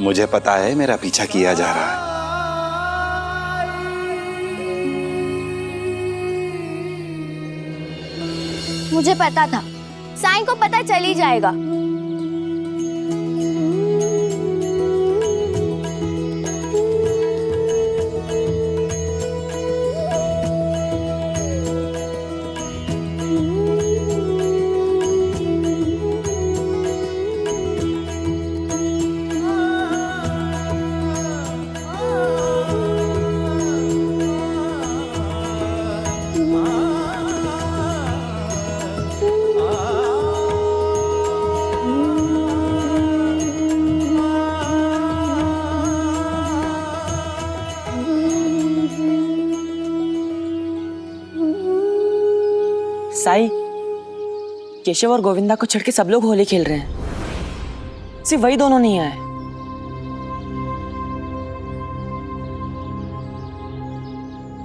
मुझे पता है मेरा पीछा किया जा रहा है। मुझे पता था, साईं को पता चल ही जाएगा। साई, केशव और गोविंदा को छोड़ के सब लोग होली खेल रहे हैं, सिर्फ वही दोनों नहीं आए।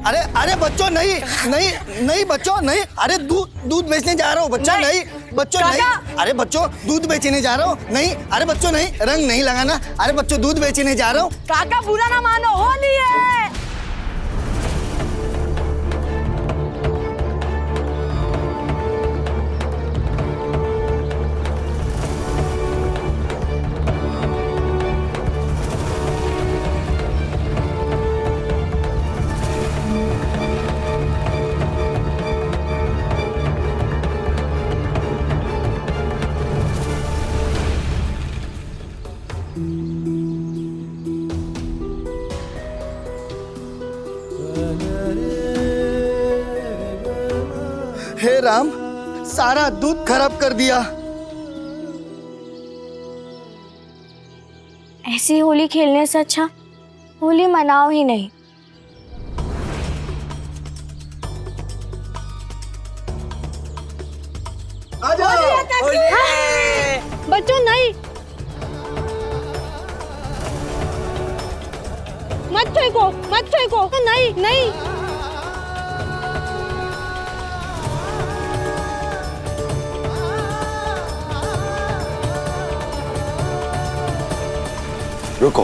अरे अरे बच्चों नहीं नहीं नहीं बच्चों नहीं, अरे दूध बेचने जा रहा हूँ बच्चों, नहीं बच्चों नहीं, अरे बच्चों दूध बेचने जा रहा हूँ, नहीं अरे बच्चों नहीं, रंग नहीं लगाना, अरे बच्चों दूध बेचने जा रहा हूँ। काका बुरा ना मानो, होली है। हे राम, सारा दूध खराब कर दिया। ऐसी होली खेलने से अच्छा होली मनाओ ही नहीं। बच्चों नहीं, मत फेंको मत फेंको, नहीं नहीं। रुको,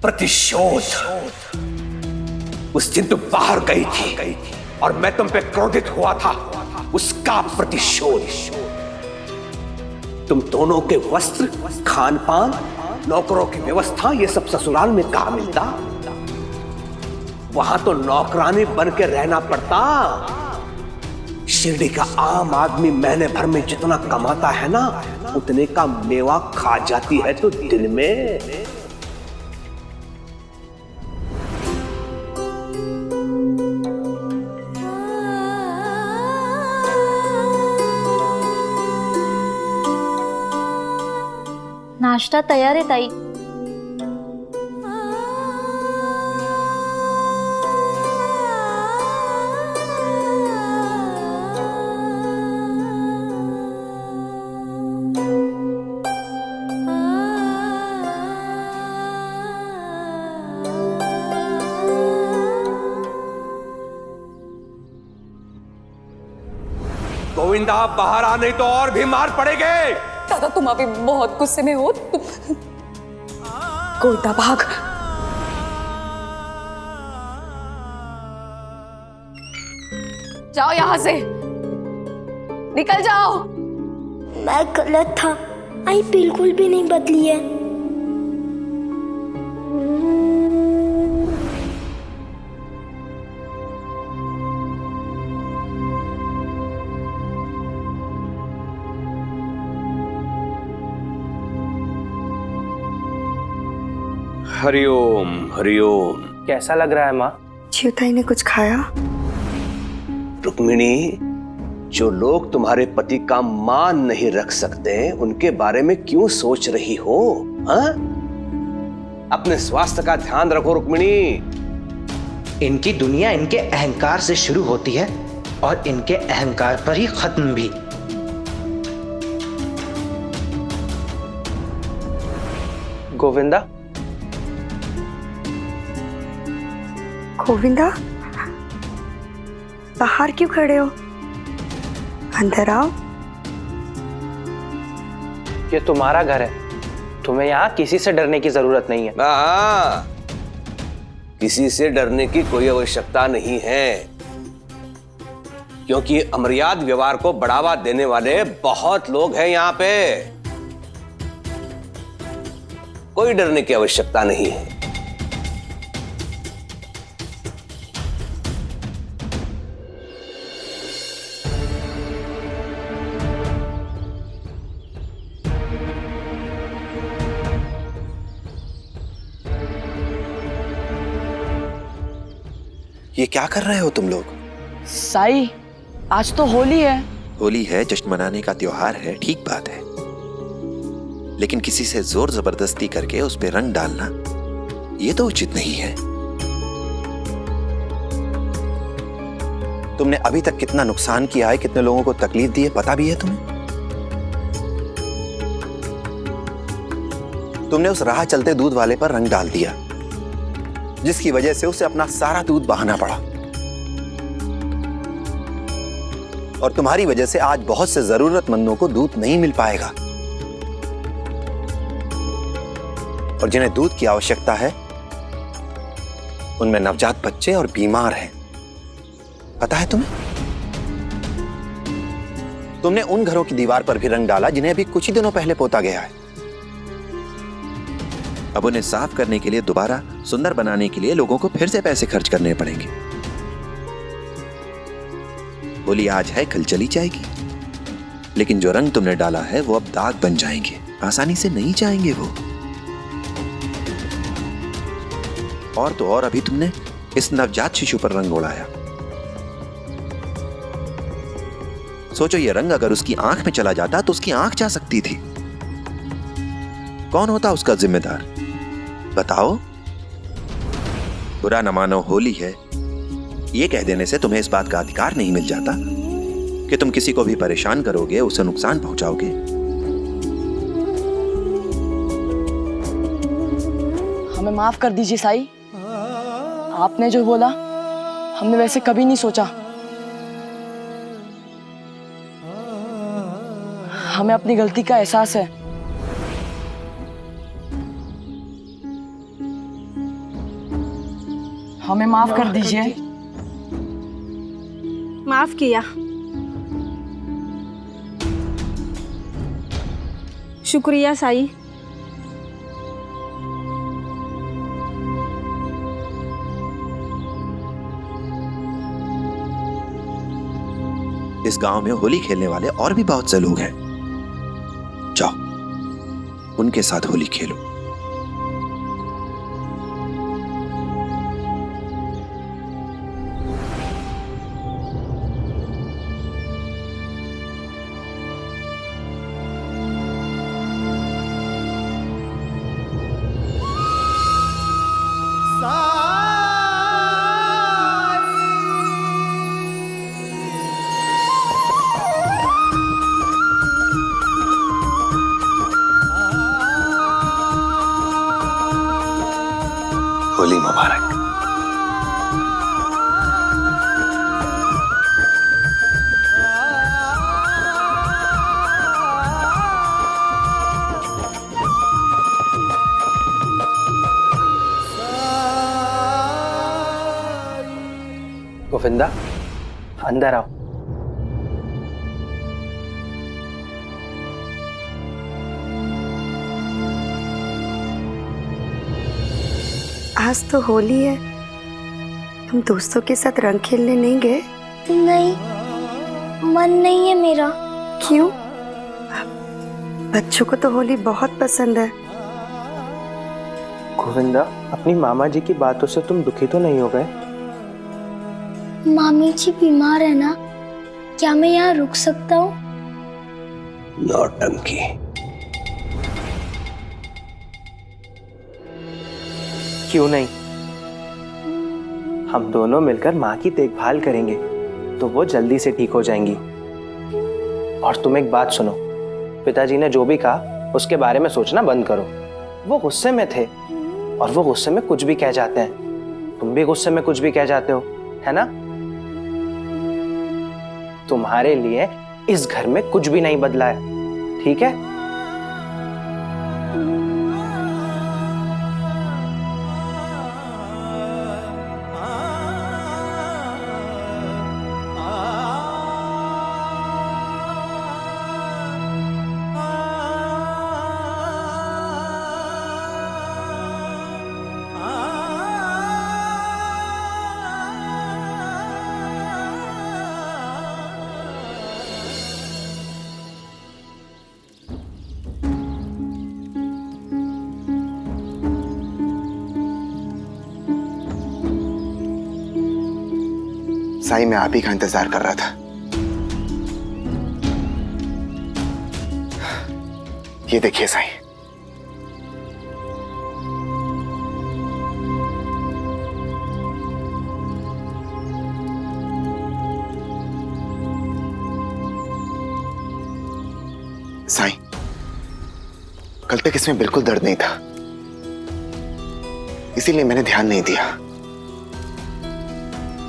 प्रतिशोध। उस दिन तुम बाहर गई थी और मैं तुम पे क्रोधित हुआ था, उसका प्रतिशोध। तुम दोनों के वस्त्र, खान पान, नौकरों की व्यवस्था, ये सब ससुराल में कहाँ मिलता? वहां तो नौकरानी बन के रहना पड़ता। शिरडी का आम आदमी महीने भर में जितना कमाता है ना, उतने का मेवा खा जाती है तो दिन में। नाश्ता तैयार है ताई। गोविंदा बाहर आ, नहीं तो और भी मार पड़ेगे। दादा तुम अभी बहुत गुस्से में हो। गोविंदा भाग। जाओ यहां से, निकल जाओ। मैं गलत था, आई बिल्कुल भी नहीं बदली है। हरिओम हरिओम। कैसा लग रहा है माँ? चिवताई ने कुछ खाया? रुक्मिणी, जो लोग तुम्हारे पति का मान नहीं रख सकते, उनके बारे में क्यों सोच रही हो? हाँ? अपने स्वास्थ्य का ध्यान रखो रुक्मिणी। इनकी दुनिया इनके अहंकार से शुरू होती है और इनके अहंकार पर ही खत्म भी। गोविंदा, गोविंदा, बाहर क्यों खड़े हो? अंदर आओ। ये तुम्हारा घर है, तुम्हें यहाँ किसी से डरने की जरूरत नहीं है। हाँ, किसी से डरने की कोई आवश्यकता नहीं है, क्योंकि अमर्याद व्यवहार को बढ़ावा देने वाले बहुत लोग हैं यहां पे। कोई डरने की आवश्यकता नहीं है। ये क्या कर रहे हो तुम लोग? साई, आज तो होली है। होली है, जश्न मनाने का त्योहार है, ठीक बात है, लेकिन किसी से जोर जबरदस्ती करके उस पे रंग डालना ये तो उचित नहीं है। तुमने अभी तक कितना नुकसान किया है, कितने लोगों को तकलीफ दी है, पता भी है तुम्हें? तुमने उस राह चलते दूध वाले पर रंग डाल दिया, जिसकी वजह से उसे अपना सारा दूध बहाना पड़ा, और तुम्हारी वजह से आज बहुत से जरूरतमंदों को दूध नहीं मिल पाएगा। और जिन्हें दूध की आवश्यकता है उनमें नवजात बच्चे और बीमार हैं, पता है तुम्हें? तुमने उन घरों की दीवार पर भी रंग डाला जिन्हें अभी कुछ ही दिनों पहले पोता गया है। अब उन्हें साफ करने के लिए, दोबारा सुंदर बनाने के लिए लोगों को फिर से पैसे खर्च करने पड़ेंगे। होली आज है, कल चली जाएगी, लेकिन जो रंग तुमने डाला है वो अब दाग बन जाएंगे, आसानी से नहीं जाएंगे वो। और तो और अभी तुमने इस नवजात शिशु पर रंग उड़ाया। सोचो, ये रंग अगर उसकी आंख में चला जाता तो उसकी आंख जा सकती थी। कौन होता उसका जिम्मेदार? बताओ। बुरा न मानो, होली है, ये कह देने से तुम्हें इस बात का अधिकार नहीं मिल जाता कि तुम किसी को भी परेशान करोगे, उसे नुकसान पहुंचाओगे। हमें माफ कर दीजिए साई, आपने जो बोला हमने वैसे कभी नहीं सोचा। हमें अपनी गलती का एहसास है। हमें माफ कर दीजिए। माफ किया। शुक्रिया साई। इस गांव में होली खेलने वाले और भी बहुत से लोग हैं, जाओ उनके साथ होली खेलो। होली मुबारक। गोविंदा, अंदर आओ। आज तो होली है, तुम दोस्तों के साथ रंग खेलने नहीं गए? नहीं, मन नहीं है मेरा। क्यों? बच्चों को तो होली बहुत पसंद है। गोविंदा, अपनी मामा जी की बातों से तुम दुखी तो नहीं हो गए? मामी जी बीमार है ना, क्या मैं यहाँ रुक सकता हूँ? नौटंकी। क्यों नहीं? हम दोनों मिलकर माँ की देखभाल करेंगे तो वो जल्दी से ठीक हो जाएंगी। और तुम एक बात सुनो, पिताजी ने जो भी कहा उसके बारे में सोचना बंद करो। वो गुस्से में थे और वो गुस्से में कुछ भी कह जाते हैं। तुम भी गुस्से में कुछ भी कह जाते हो, है ना? तुम्हारे लिए इस घर में कुछ भी नहीं बदला है, ठीक है? साईं, मैं आप ही का इंतजार कर रहा था। ये देखिए साईं। साईं, कल तक इसमें बिल्कुल दर्द नहीं था, इसीलिए मैंने ध्यान नहीं दिया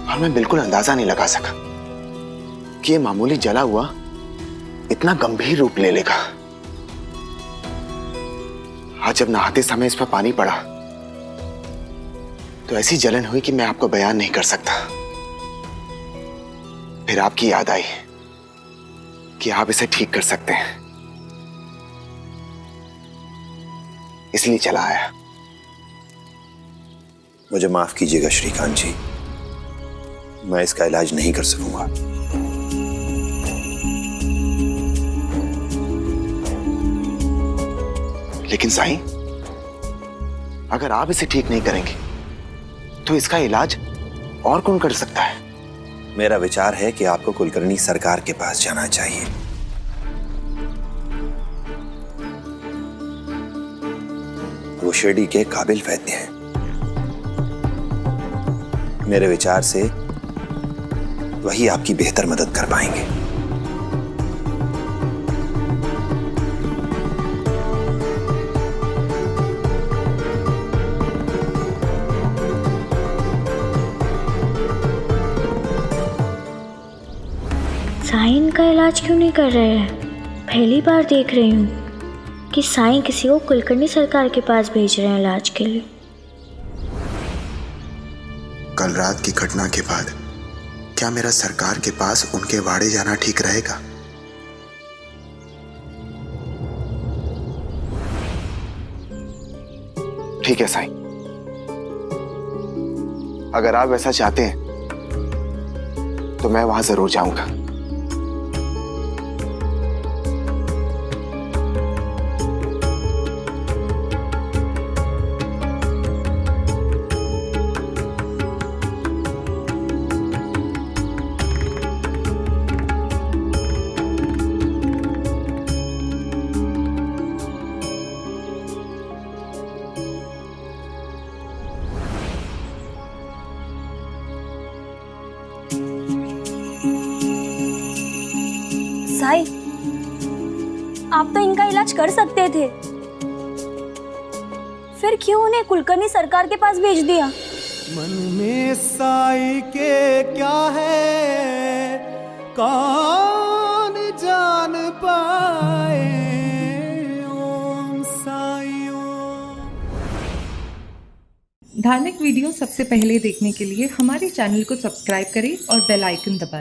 और मैं बिल्कुल अंदाजा नहीं लगा सका कि ये मामूली जला हुआ इतना गंभीर रूप ले लेगा। आज जब नहाते समय इस पर पानी पड़ा तो ऐसी जलन हुई कि मैं आपको बयान नहीं कर सकता। फिर आपकी याद आई कि आप इसे ठीक कर सकते हैं, इसलिए चला आया। मुझे माफ कीजिएगा श्रीकांत जी, मैं इसका इलाज नहीं कर सकूंगा। लेकिन साईं, अगर आप इसे ठीक नहीं करेंगे तो इसका इलाज और कौन कर सकता है? मेरा विचार है कि आपको कुलकर्णी सरकार के पास जाना चाहिए। वो शिरडी के काबिल वैद्य हैं। मेरे विचार से वही आपकी बेहतर मदद कर पाएंगे। साईं का इलाज क्यों नहीं कर रहे हैं? पहली बार देख रही हूँ कि साईं किसी को कुलकर्णी सरकार के पास भेज रहे हैं इलाज के लिए। कल रात की घटना के बाद क्या मेरा सरकार के पास उनके वाड़े जाना ठीक रहेगा? ठीक है साईं, अगर आप ऐसा चाहते हैं तो मैं वहां जरूर जाऊंगा। साईं, आप तो इनका इलाज कर सकते थे, फिर क्यों उन्हें कुलकर्णी सरकार के पास भेज दिया? मन में साईं के क्या है कौन जान पाए। ओम साईं ओम। धार्मिक वीडियो सबसे पहले देखने के लिए हमारे चैनल को सब्सक्राइब करें और बेल आइकन दबाएं।